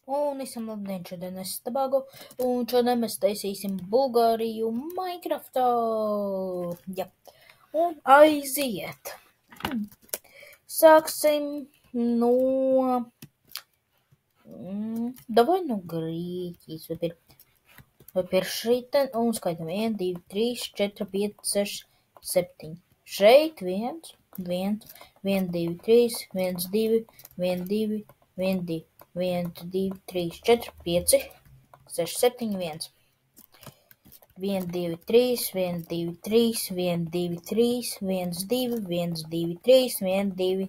Un visam labdien, šodien es Tobago, un šodien mēs taisīsim Bulgāriju Minecraftā. Jā, un aiziet. Sāksim no... Davai no Grieķijas, vai pie šeit, un skaitam 1, 2, 3, 4, 5, 6, 7. Šeit 1, 1, 1, 2, 3, 1, 2, 1, 2, 1, 2, 1, 2, 3, 4, 5, 6, 7, 1. 1, 2, 3, 1, 2, 3, 1, 2, 3, 1, 2, 1, 2, 3, 1, 2,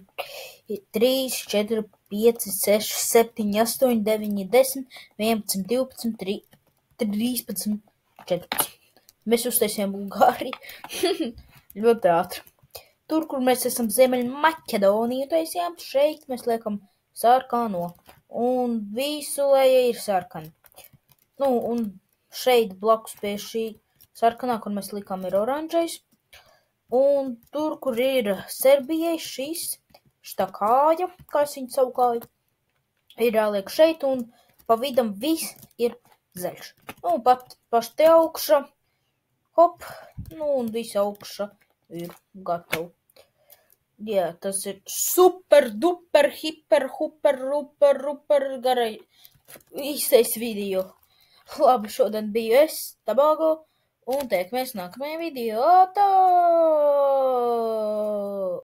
3, 4, 5, 6, 7, 8, 9, 10, 11, 12, 13, 14. Mēs uztaisījām Bulgāriju ļoti ātri. Tur, kur mēs esam Ziemeļmaķedoniju taisījām, šeit mēs liekam sarkano. Un visu leja ir sarkana. Un šeit blakus pie šī sarkanā, kur mēs likām, ir oranžais. Un tur, kur ir Serbijai šitā kāja, kā es viņu savu kāju, ir jāliek šeit, un pa vidam viss ir zaļš. Un pat paši te augša, hop, un visa augša ir gatava. Jā, tas ir super, duper, hiper, huper, ruper garai īstais video. Labi, šodien biju es, Tobago, un tiekamies nākamajā video. Tā!